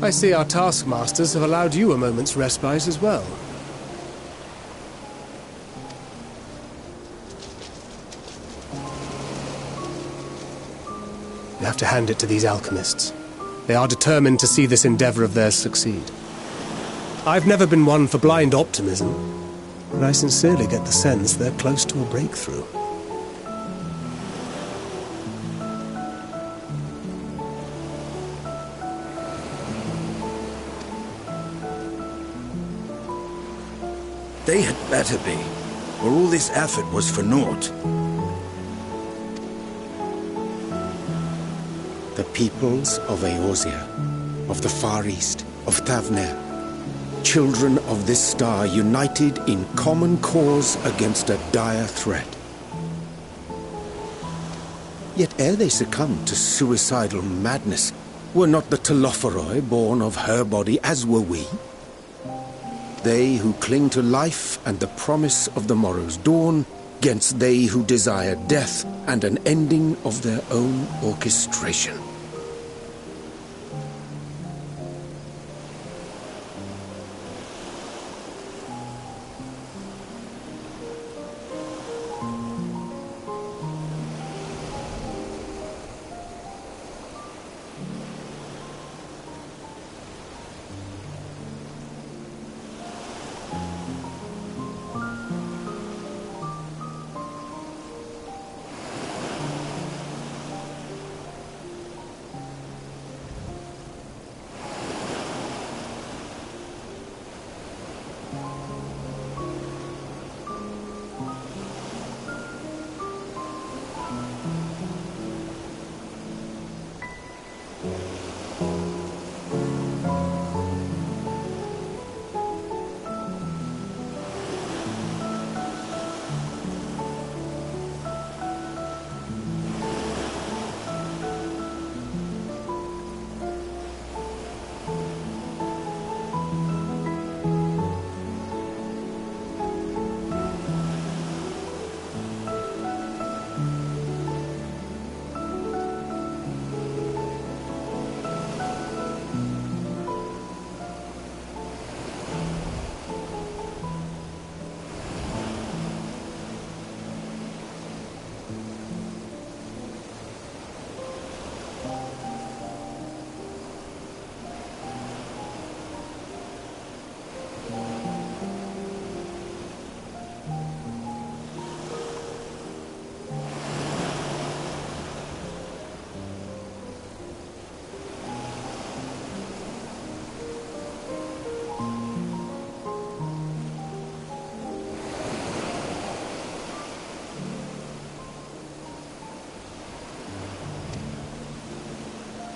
I see our taskmasters have allowed you a moment's respite as well. You have to hand it to these alchemists. They are determined to see this endeavor of theirs succeed. I've never been one for blind optimism, but I sincerely get the sense they're close to a breakthrough. They had better be, or all this effort was for naught. The peoples of Eorzea, of the Far East, of Thavner, children of this star united in common cause against a dire threat. Yet ere they succumbed to suicidal madness, were not the Telophoroi born of her body as were we? They who cling to life and the promise of the morrow's dawn, against they who desire death and an ending of their own orchestration.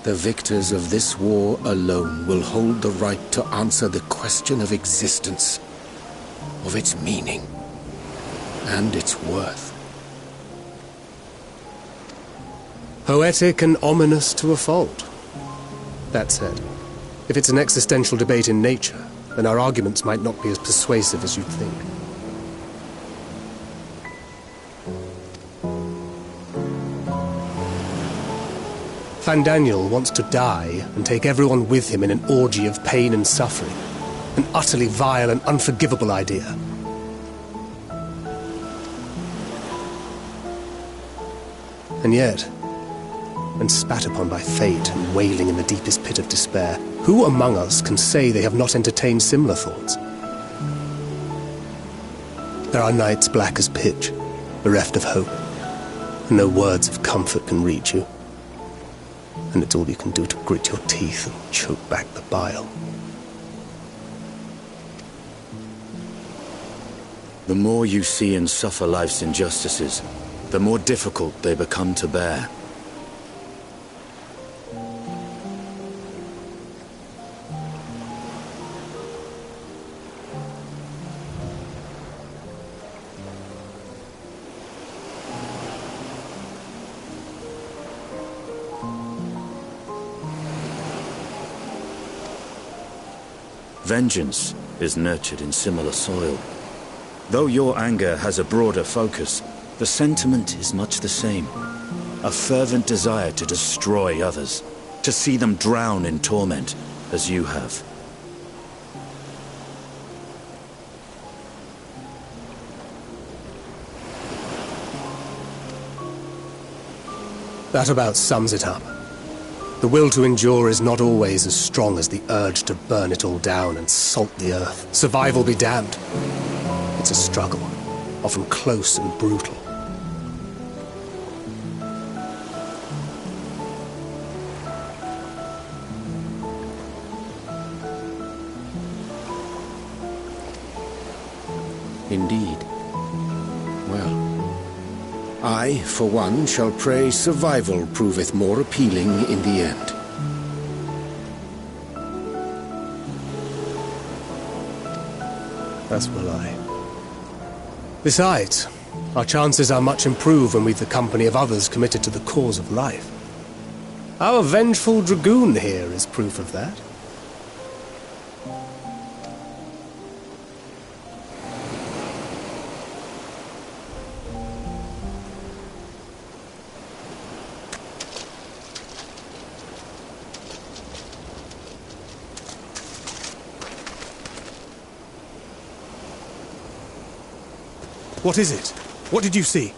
The victors of this war alone will hold the right to answer the question of existence, of its meaning, and its worth. Poetic and ominous to a fault. That said, if it's an existential debate in nature, then our arguments might not be as persuasive as you'd think. Fandaniel wants to die and take everyone with him in an orgy of pain and suffering. An utterly vile and unforgivable idea. And yet, when spat upon by fate and wailing in the deepest pit of despair, who among us can say they have not entertained similar thoughts? There are nights black as pitch, bereft of hope, and no words of comfort can reach you. And it's all you can do to grit your teeth and choke back the bile. The more you see and suffer life's injustices, the more difficult they become to bear. Vengeance is nurtured in similar soil. Though your anger has a broader focus, the sentiment is much the same. A fervent desire to destroy others, to see them drown in torment, as you have. That about sums it up. The will to endure is not always as strong as the urge to burn it all down and salt the earth. Survival be damned. It's a struggle, often close and brutal. Indeed. Well, I, for one, shall pray survival proveth more appealing in the end. As will I. Besides, our chances are much improved when we've the company of others committed to the cause of life. Our vengeful dragoon here is proof of that. What is it? What did you see?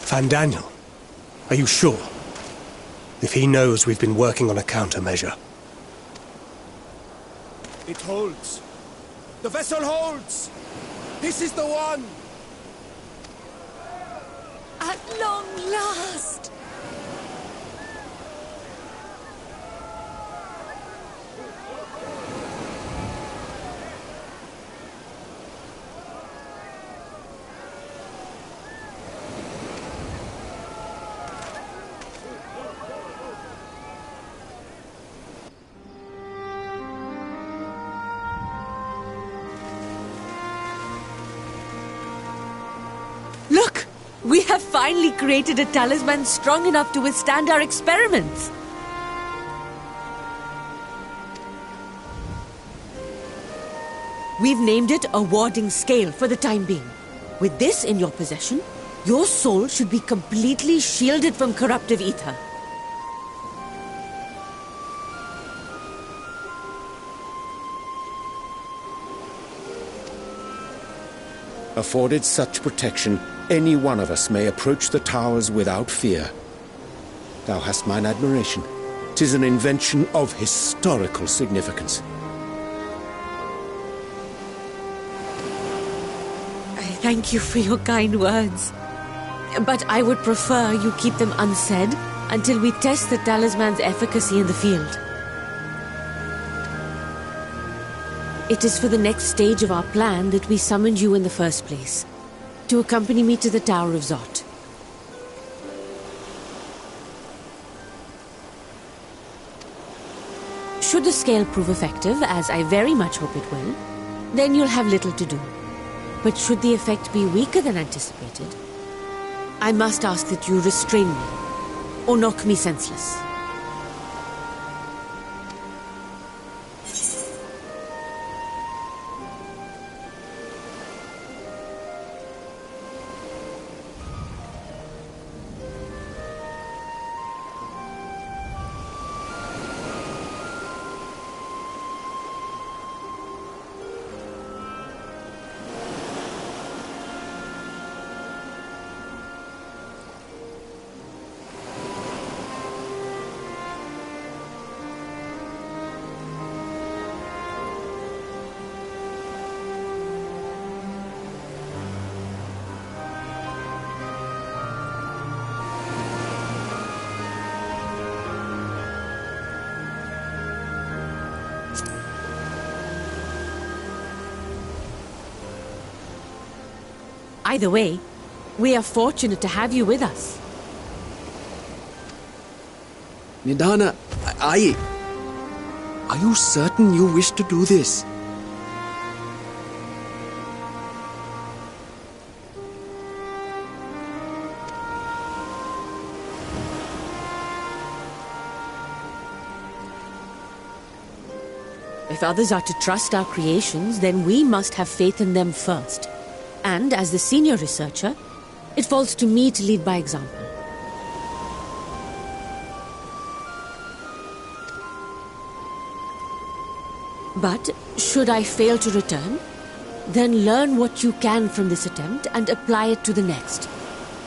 Van Daniel, are you sure? If he knows we've been working on a countermeasure. It holds. The vessel holds! This is the one! At long last! Look! We have finally created a talisman strong enough to withstand our experiments! We've named it a warding scale for the time being. With this in your possession, your soul should be completely shielded from corruptive ether. Afforded such protection, any one of us may approach the towers without fear. Thou hast mine admiration. 'Tis an invention of historical significance. I thank you for your kind words. But I would prefer you keep them unsaid until we test the talisman's efficacy in the field. It is for the next stage of our plan that we summoned you in the first place, to accompany me to the Tower of Zot. Should the scale prove effective, as I very much hope it will, then you'll have little to do. But should the effect be weaker than anticipated, I must ask that you restrain me, or knock me senseless. Either way, we are fortunate to have you with us. Nidana, are you certain you wish to do this? If others are to trust our creations, then we must have faith in them first. And as the senior researcher, it falls to me to lead by example. But should I fail to return, then learn what you can from this attempt and apply it to the next.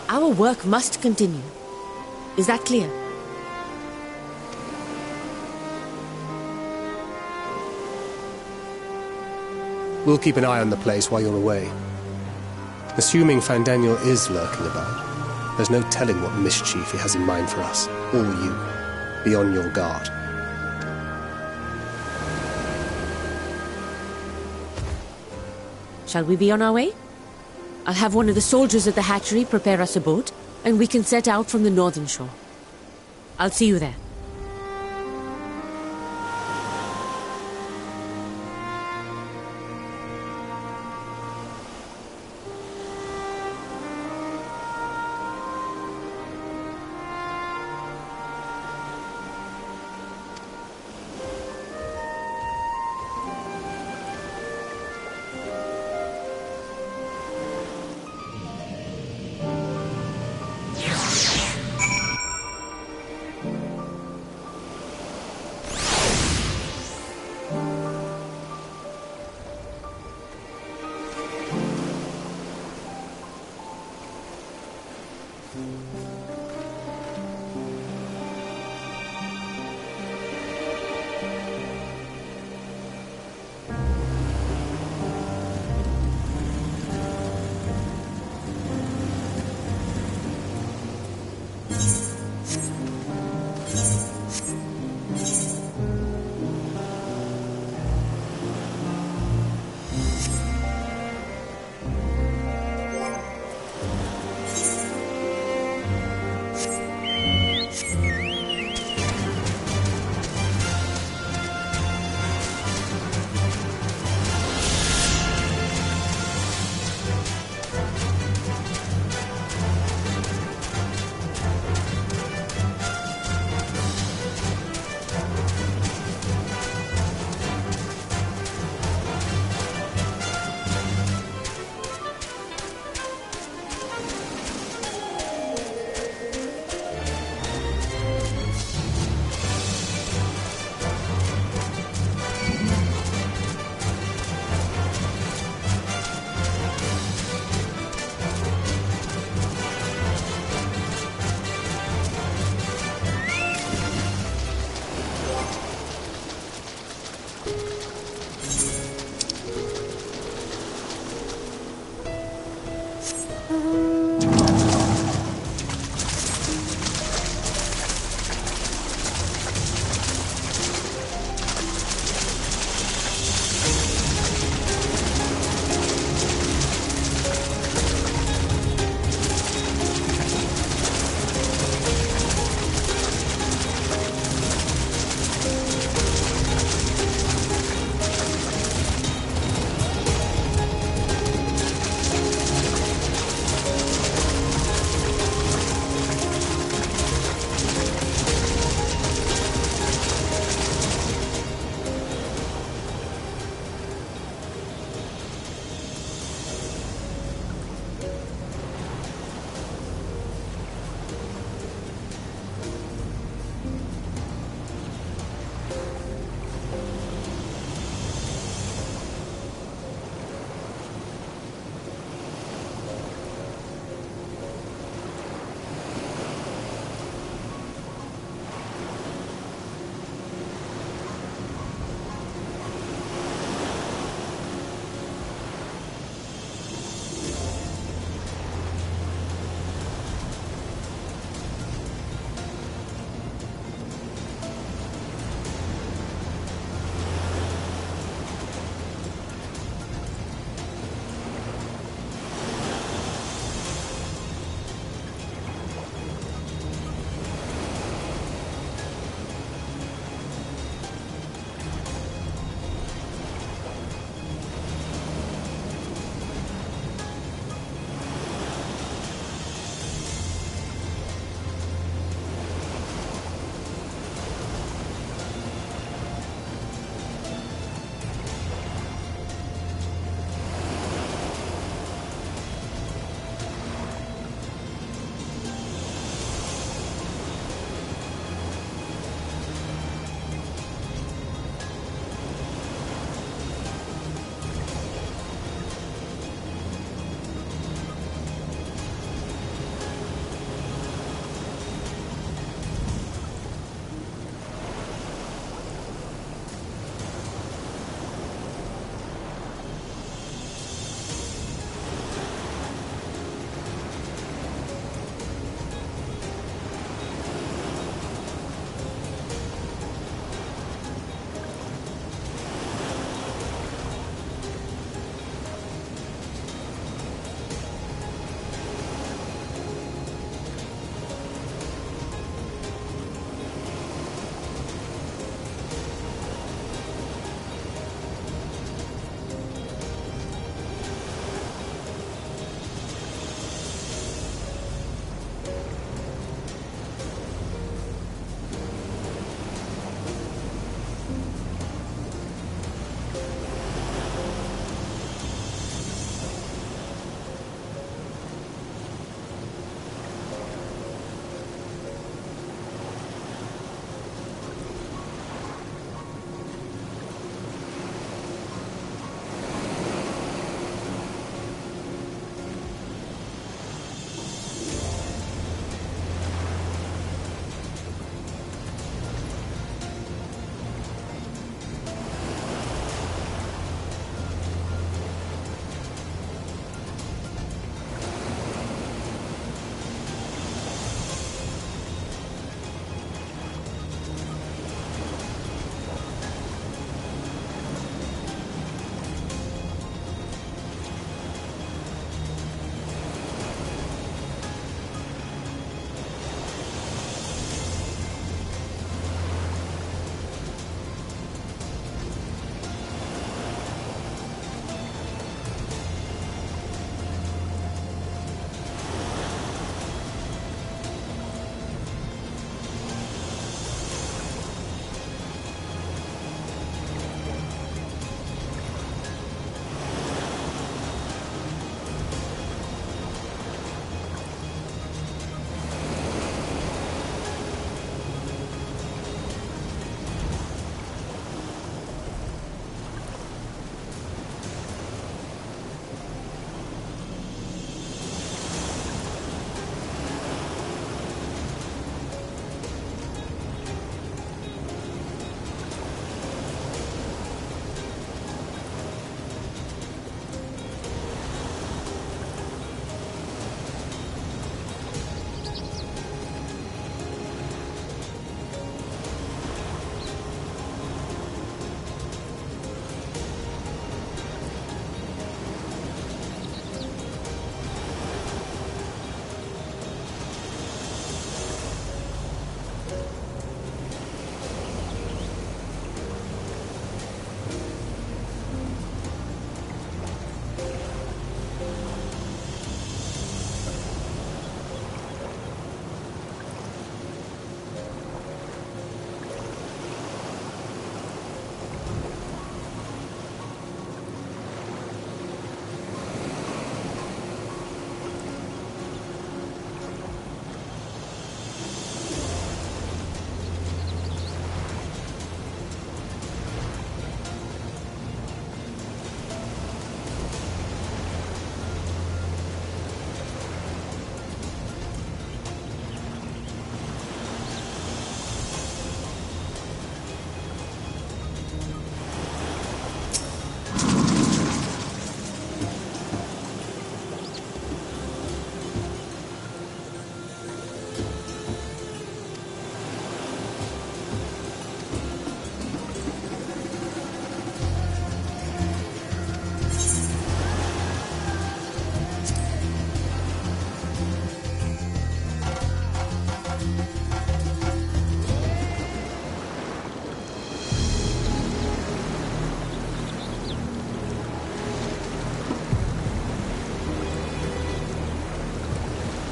Our work must continue. Is that clear? We'll keep an eye on the place while you're away. Assuming Fandaniel is lurking about, there's no telling what mischief he has in mind for us, or you. Be on your guard. Shall we be on our way? I'll have one of the soldiers at the hatchery prepare us a boat, and we can set out from the northern shore. I'll see you there.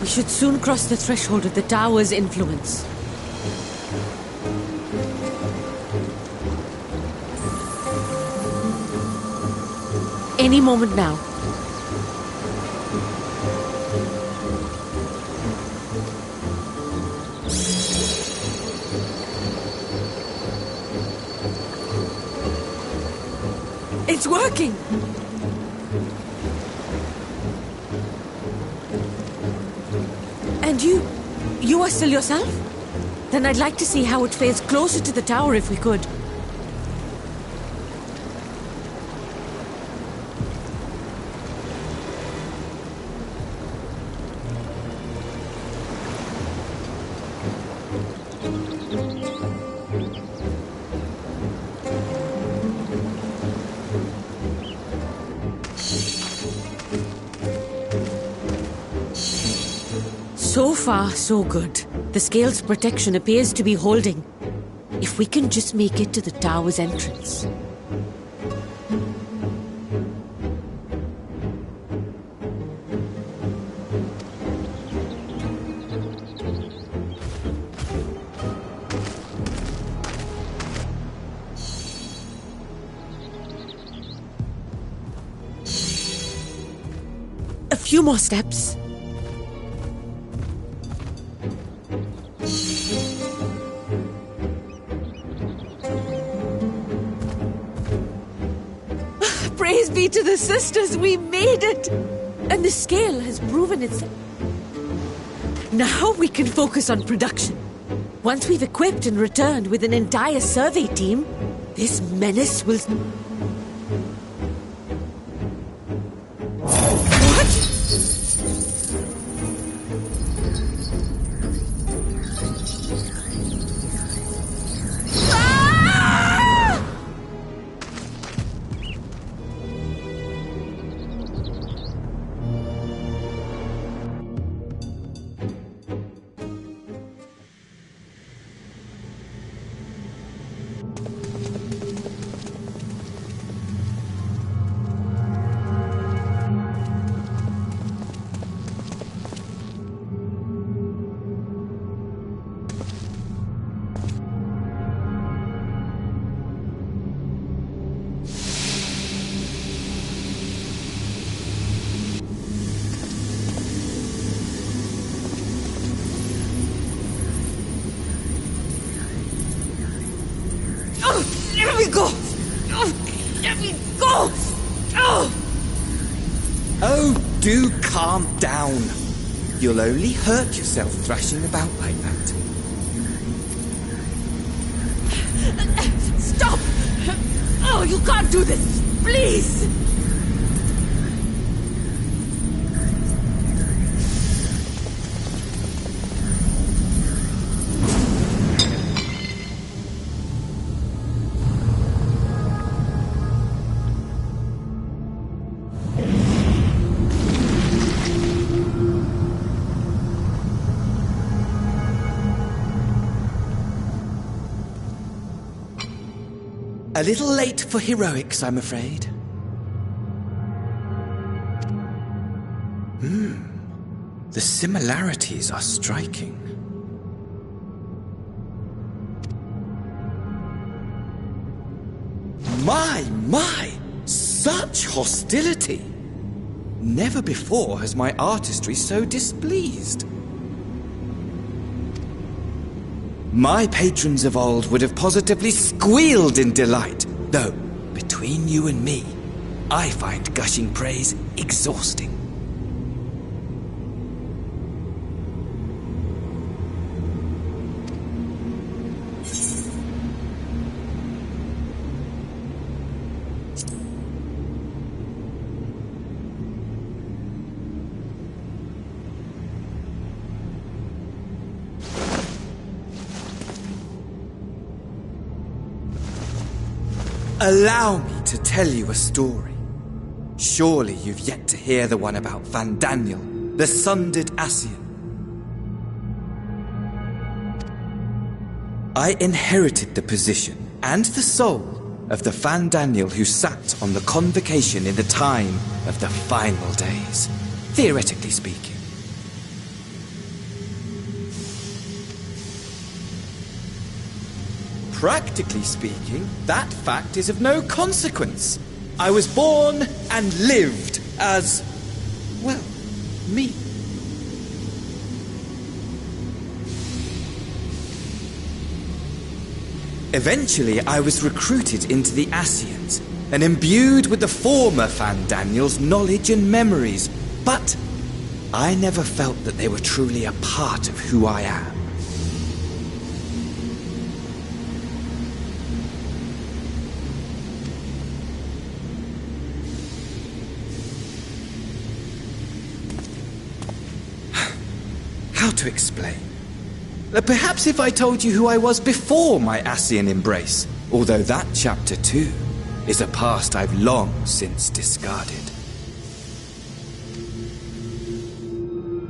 We should soon cross the threshold of the tower's influence. Any moment now. It's working! And you are still yourself? Then I'd like to see how it fares closer to the tower if we could. So far, so good. The scale's protection appears to be holding. If we can just make it to the tower's entrance. A few more steps. Praise be to the sisters, we made it! And the scale has proven itself. Now we can focus on production. Once we've equipped and returned with an entire survey team, this menace will... Let me go! Let me go! Oh, do calm down. You'll only hurt yourself thrashing about like that. Stop! Oh, you can't do this! Please! A little late for heroics, I'm afraid. The similarities are striking. My! Such hostility! Never before has my artistry so displeased. My patrons of old would have positively squealed in delight, though, between you and me, I find gushing praise exhausting. Allow me to tell you a story. Surely you've yet to hear the one about Van Daniel, the sundered Ascian. I inherited the position and the soul of the Van Daniel who sat on the convocation in the time of the final days, theoretically speaking. practically speaking, that fact is of no consequence. I was born and lived as, well, me. Eventually, I was recruited into the Ascians and imbued with the former Fandaniel's knowledge and memories, but I never felt that they were truly a part of who I am. How to explain? Perhaps if I told you who I was before my Ascian embrace, although that chapter too is a past I've long since discarded.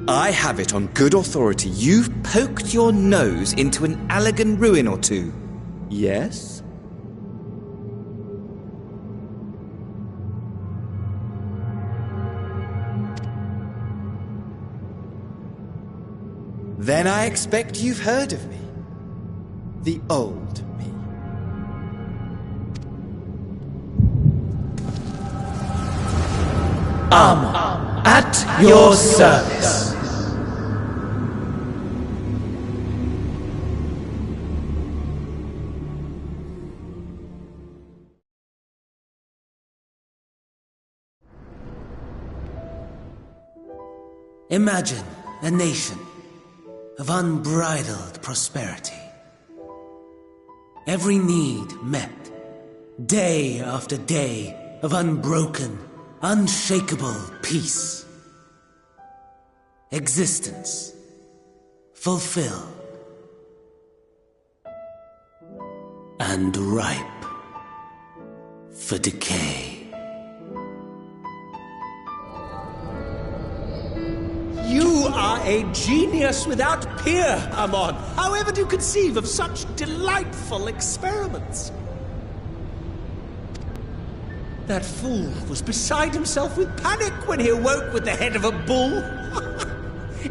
I have it on good authority you've poked your nose into an Allagan ruin or two. Yes? Then I expect you've heard of me. The old me. At your service. Imagine a nation of unbridled prosperity. Every need met, day after day of unbroken, unshakable peace. Existence fulfilled and ripe for decay. You are a genius without peer, Amon. How ever do you conceive of such delightful experiments? That fool was beside himself with panic when he awoke with the head of a bull.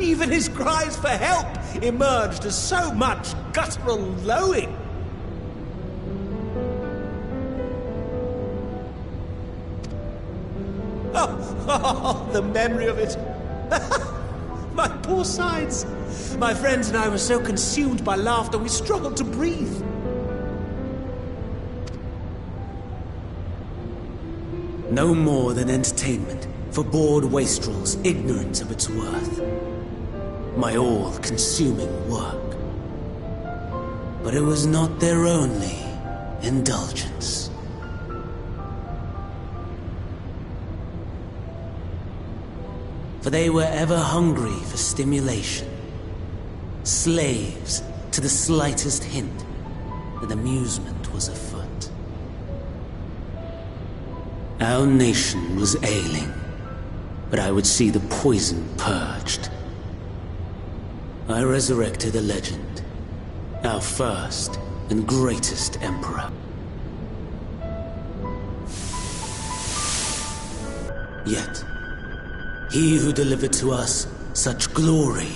Even his cries for help emerged as so much guttural lowing. Oh, the memory of it. My poor sides. My friends and I were so consumed by laughter we struggled to breathe. No more than entertainment for bored wastrels ignorant of its worth. My all-consuming work. But it was not their only indulgence. For they were ever hungry for stimulation, slaves to the slightest hint that amusement was afoot. Our nation was ailing, but I would see the poison purged. I resurrected a legend, our first and greatest emperor. Yet, he who delivered to us such glory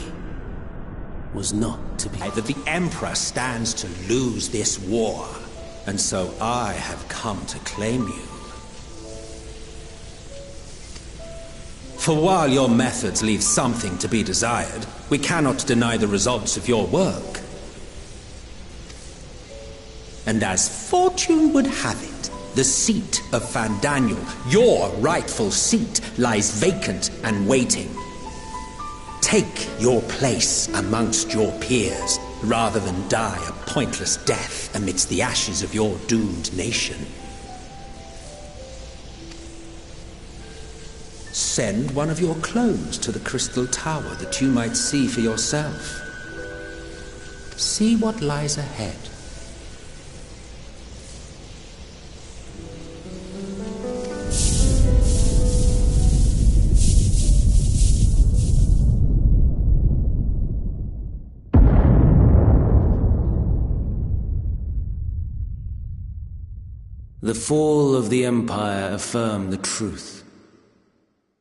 was not to be. That the Emperor stands to lose this war, and so I have come to claim you. For while your methods leave something to be desired, we cannot deny the results of your work. And as fortune would have it, the seat of Fandaniel, your rightful seat, lies vacant and waiting. Take your place amongst your peers, rather than die a pointless death amidst the ashes of your doomed nation. Send one of your clones to the Crystal Tower that you might see for yourself. See what lies ahead. The fall of the Empire affirmed the truth,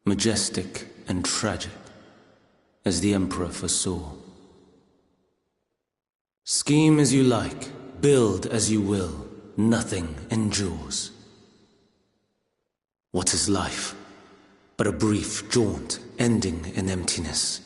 majestic and tragic, as the Emperor foresaw. Scheme as you like, Build as you will, nothing endures. What is life but a brief jaunt ending in emptiness?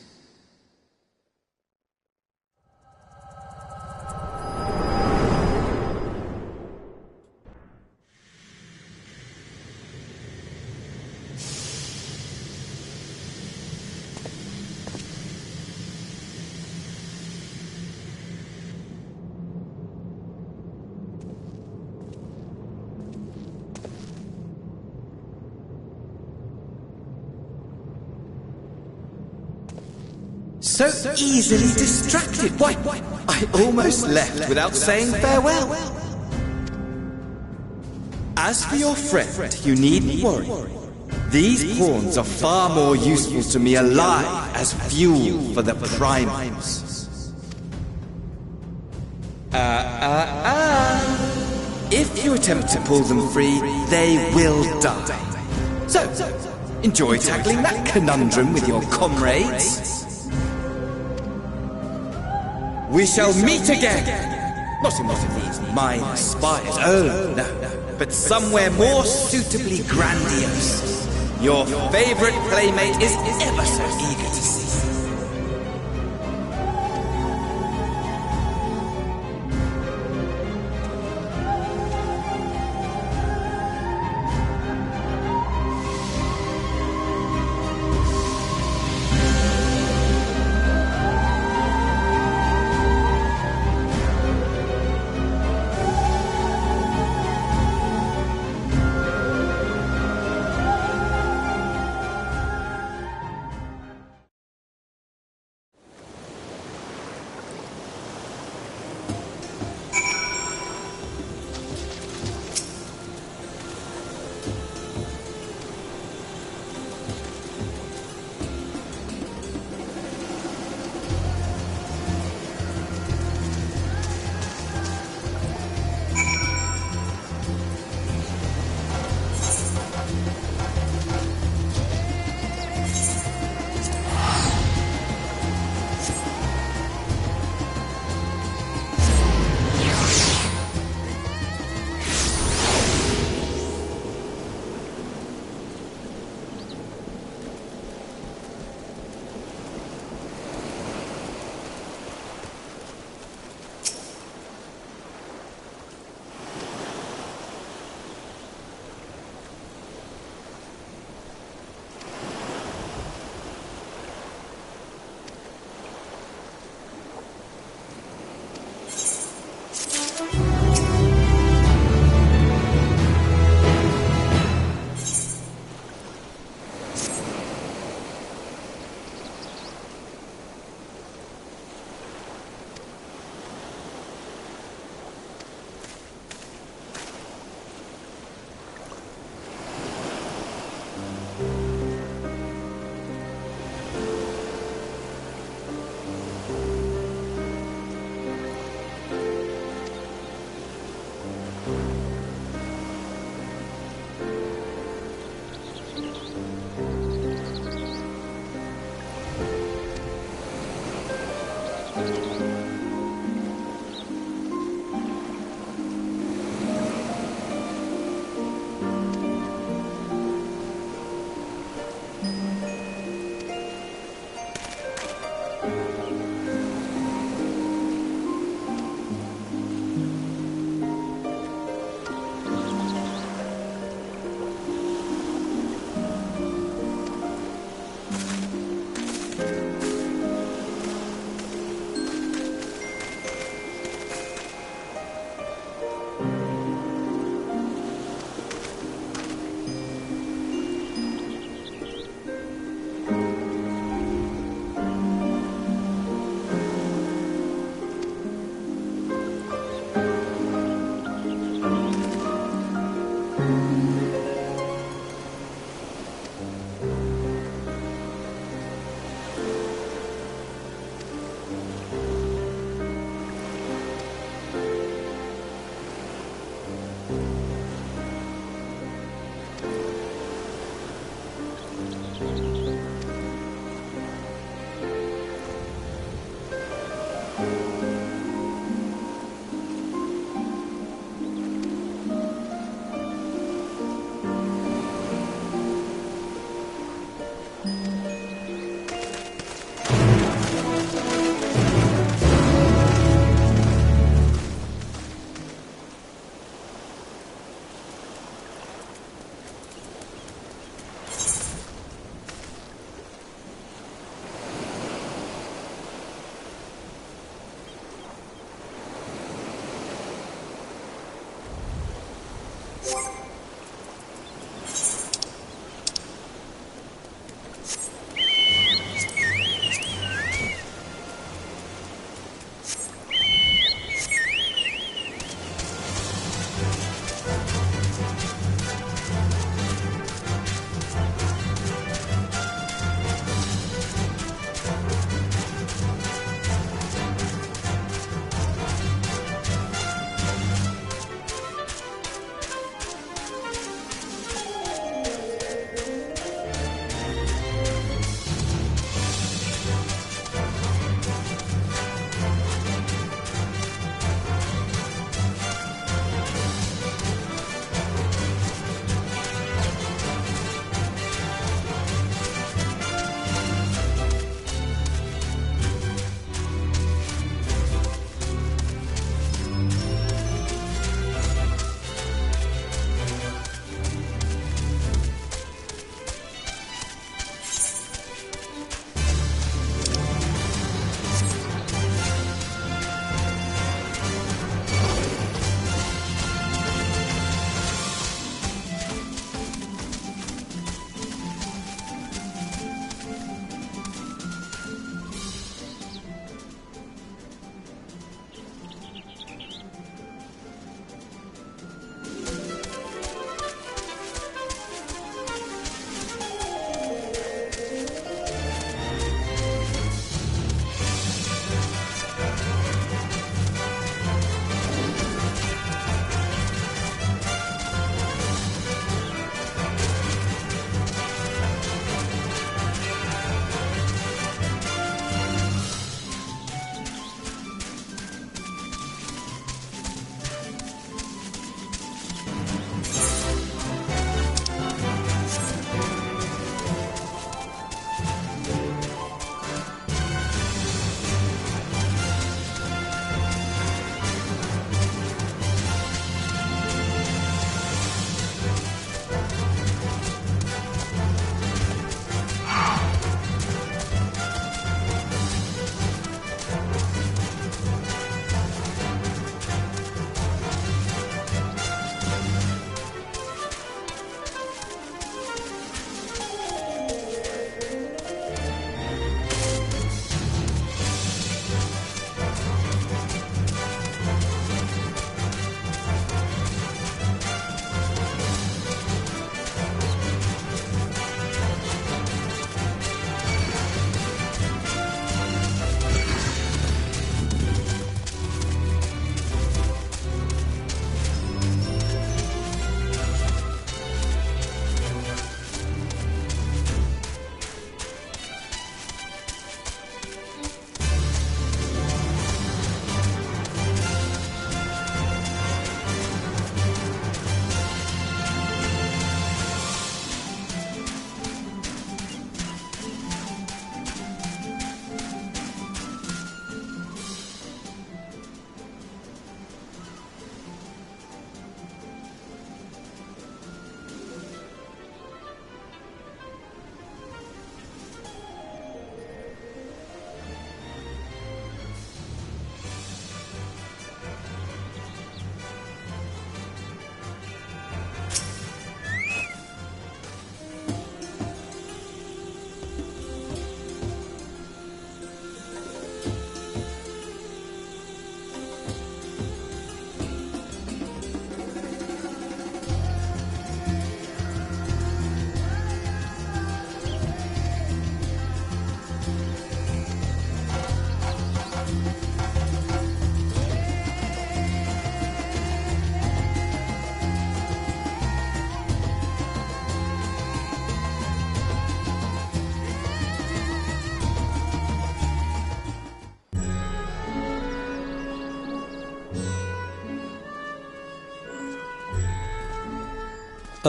So easily distracted. Why, I almost left without saying farewell. As for your friend, you needn't worry. These pawns are far more useful to me alive as fuel for the primals. If you attempt to pull them free, they will die. So, enjoy tackling that conundrum with your comrades. We shall meet again! Not in one of these minor spires, oh no, but somewhere more suitably grandiose. Your favorite playmate is ever so eager to see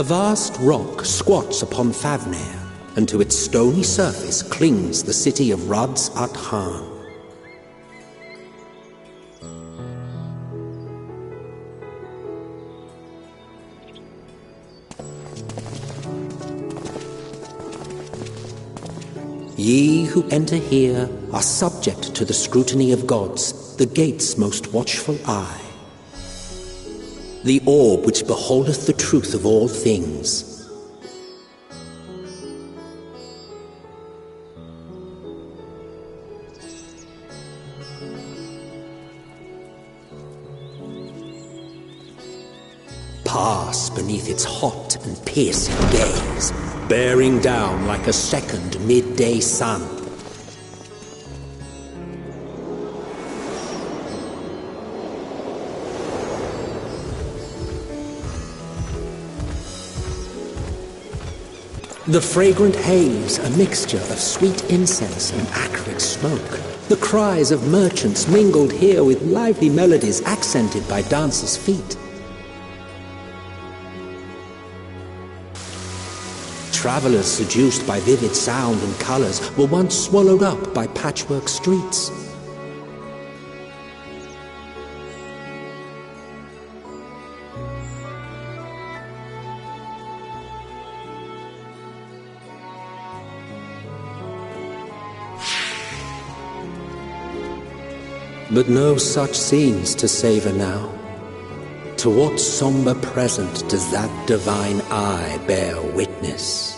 A vast rock squats upon Favnir, and to its stony surface clings the city of Rads at Han. Ye who enter here are subject to the scrutiny of gods, the gate's most watchful eye. The orb which beholdeth the truth of all things. Pass beneath its hot and piercing gaze, bearing down like a second midday sun. The fragrant haze, a mixture of sweet incense and acrid smoke. The cries of merchants mingled here with lively melodies accented by dancers' feet. Travelers seduced by vivid sound and colors were once swallowed up by patchwork streets. But no such scenes to savor now. To what somber present does that divine eye bear witness?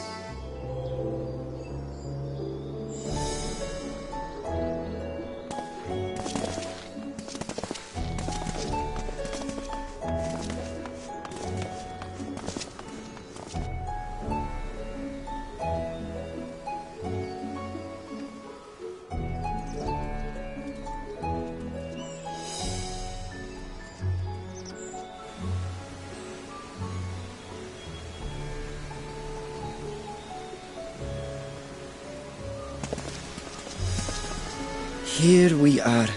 Here we are,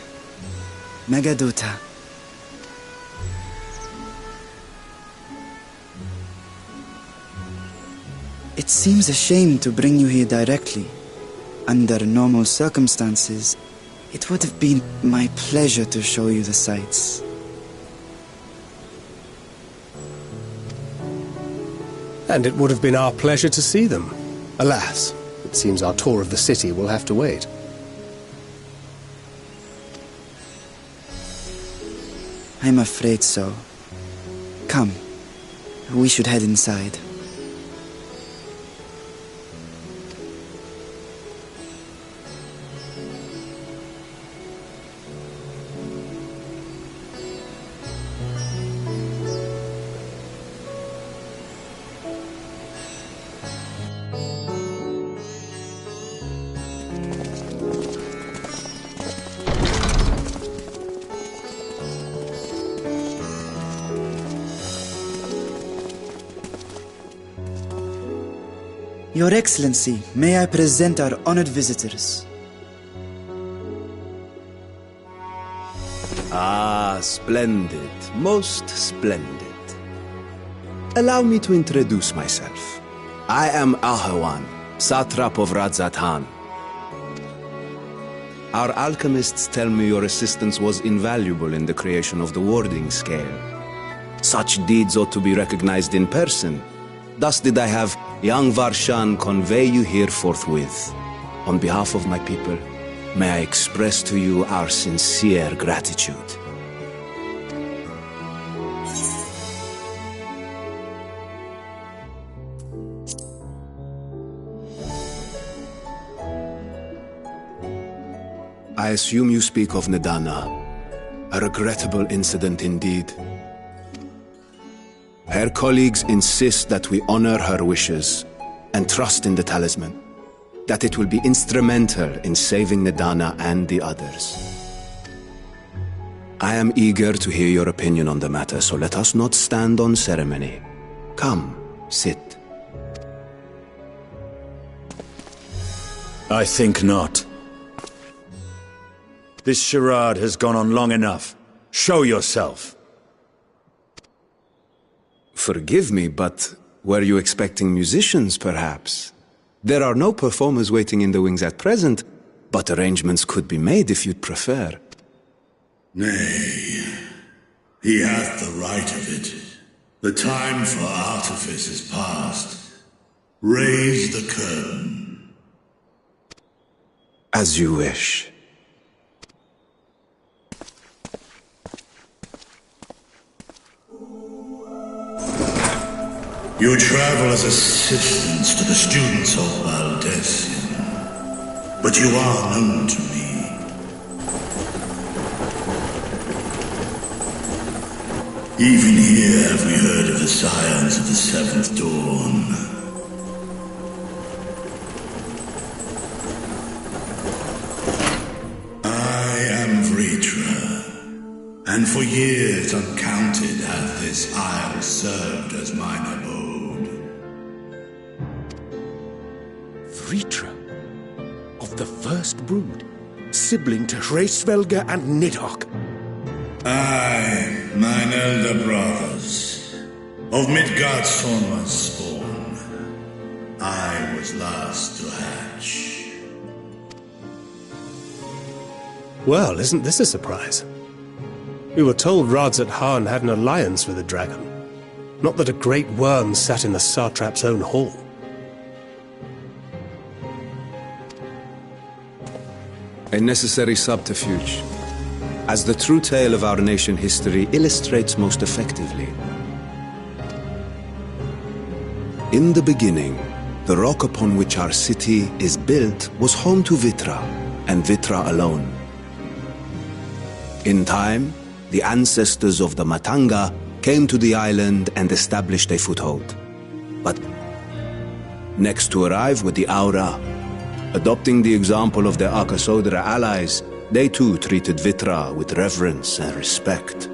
Megadota. It seems a shame to bring you here directly. Under normal circumstances, it would have been my pleasure to show you the sights. And it would have been our pleasure to see them. Alas, it seems our tour of the city will have to wait. I'm afraid so. Come, we should head inside. Your Excellency, may I present our honored visitors? Ah, splendid. Most splendid. Allow me to introduce myself. I am Ahawan, satrap of Radzatan. Our alchemists tell me your assistance was invaluable in the creation of the warding scale. Such deeds ought to be recognized in person. Thus did I have young Varshan convey you here forthwith. On behalf of my people, may I express to you our sincere gratitude. I assume you speak of Nidana. A regrettable incident indeed. Her colleagues insist that we honor her wishes and trust in the talisman, that it will be instrumental in saving Nidana and the others. I am eager to hear your opinion on the matter, so let us not stand on ceremony. Come, sit. I think not. This charade has gone on long enough. Show yourself. Forgive me, but Were you expecting musicians, perhaps? There are no performers waiting in the wings at present, but arrangements could be made if you'd prefer. Nay, he hath the right of it. The time for artifice is past. Raise the curtain. As you wish. You travel as assistants to the students of Valdesian, but you are known to me. Even here have we heard of the scions of the Seventh Dawn. I am Vritra, and for years uncounted hath this isle served as mine abode. Vritra, of the First Brood, sibling to Hraesvelga and Nidhogg. Aye, mine elder brothers, of Midgard's foremost spawn, I was last to hatch. Well, isn't this a surprise? We were told Radzat Han had an alliance with a dragon. Not that a great worm sat in the satrap's own hall. A necessary subterfuge, as the true tale of our nation history illustrates most effectively. In the beginning, the rock upon which our city is built was home to Vitra, and Vitra alone. In time, the ancestors of the Matanga came to the island and established a foothold. But next to arrive with the Aura, adopting the example of their Akasodra allies, they too treated Vitra with reverence and respect.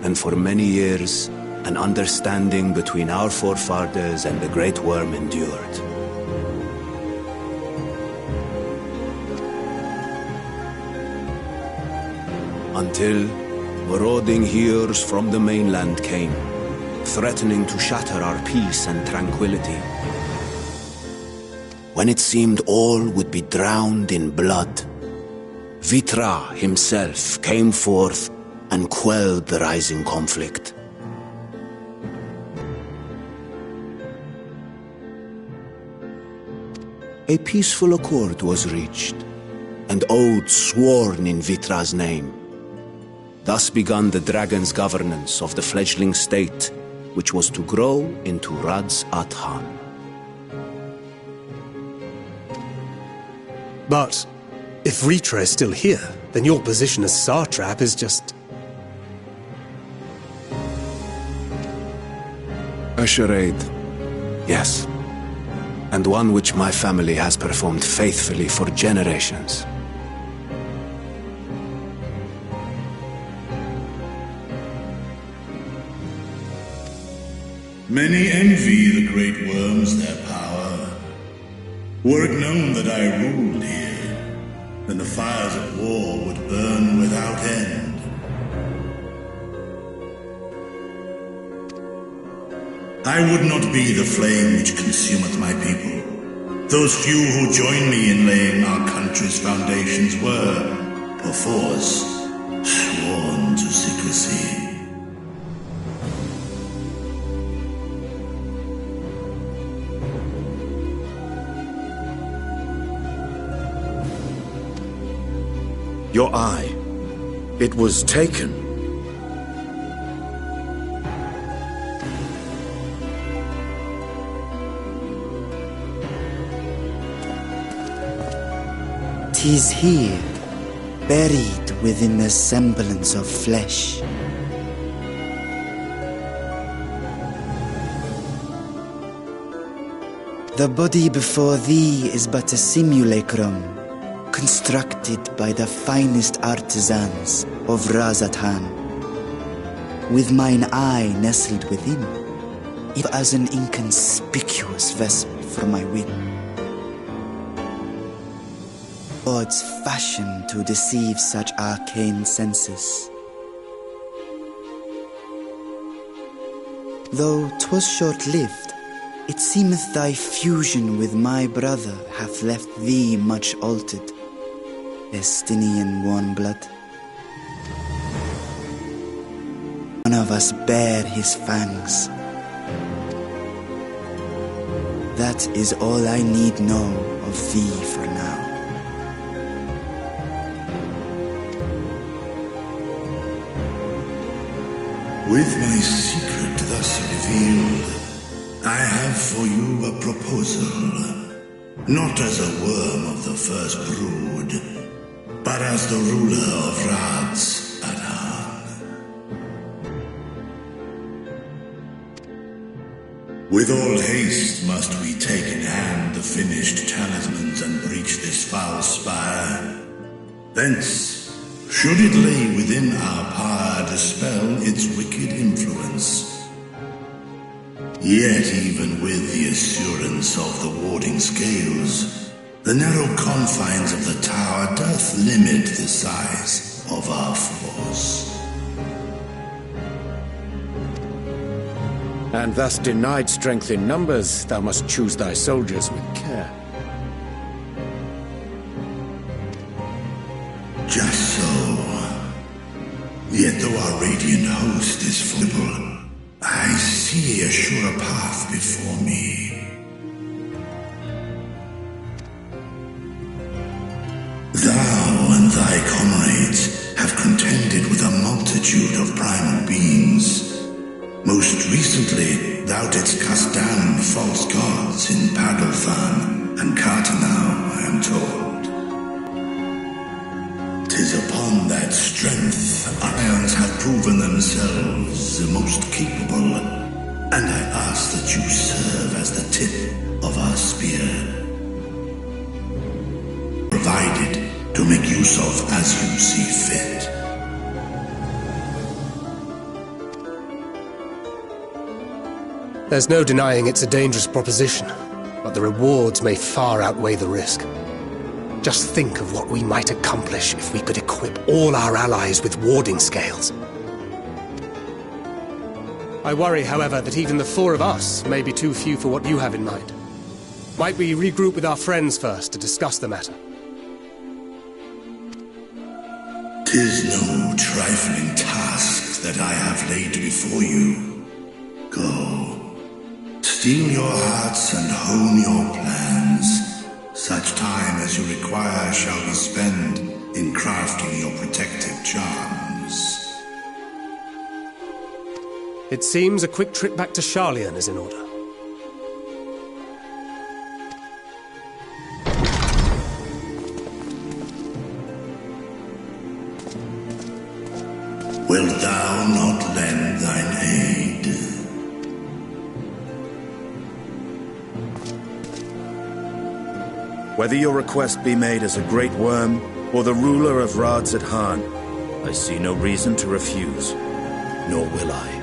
And for many years, an understanding between our forefathers and the Great Worm endured. Until marauding heroes from the mainland came, threatening to shatter our peace and tranquility. When it seemed all would be drowned in blood, Vitra himself came forth and quelled the rising conflict. A peaceful accord was reached, and oaths sworn in Vitra's name. Thus began the dragon's governance of the fledgling state, which was to grow into Radzat Han. But if Vritra is still here, then your position as satrap is just A charade, yes. And one which my family has performed faithfully for generations. Many envy the great worms their power. Were it known that I ruled here, then the fires of war would burn without end. I would not be the flame which consumeth my people. Those few who join me in laying our country's foundations were, perforce, sworn to secrecy. Your eye. It was taken. Tis here, buried within the semblance of flesh. The body before thee is but a simulacrum, constructed by the finest artisans of Razatan, with mine eye nestled within, if as an inconspicuous vessel for my whim. Gods fashioned to deceive such arcane senses. Though 'twas short-lived, it seemeth thy fusion with my brother hath left thee much altered, Estinian warm blood. One of us bare his fangs. That is all I need know of thee for now. With my secret thus revealed, I have for you a proposal. Not as a worm of the first brood, but as the ruler of Razatan. With all haste must we take in hand the finished talismans and breach this foul spire. Thence, should it lay within our power, dispel its wicked influence. Yet even with the assurance of the warding scales, the narrow confines of the tower doth limit the size of our force. And thus denied strength in numbers, thou must choose thy soldiers with care. Just so. Yet though our radiant host is formidable, I see a surer path before me. Thou and thy comrades have contended with a multitude of primal beings. Most recently, thou didst cast down false gods in Pagalthan and Cartanau, I am told. 'Tis upon that strength Ions have proven themselves the most capable, and I ask that you serve as the tip of our spear, provided to make use of as you see fit. There's no denying it's a dangerous proposition, but the rewards may far outweigh the risk. Just think of what we might accomplish if we could equip all our allies with warding scales. I worry, however, that even the four of us may be too few for what you have in mind. Might we regroup with our friends first to discuss the matter? 'Tis no trifling task that I have laid before you. Go. Steel your hearts and hone your plans. Such time as you require shall be spent in crafting your protective charms. It seems a quick trip back to Sharlayan is in order. Wilt thou not lend thine aid? Whether your request be made as a great worm or the ruler of Radzat Han, I see no reason to refuse, nor will I.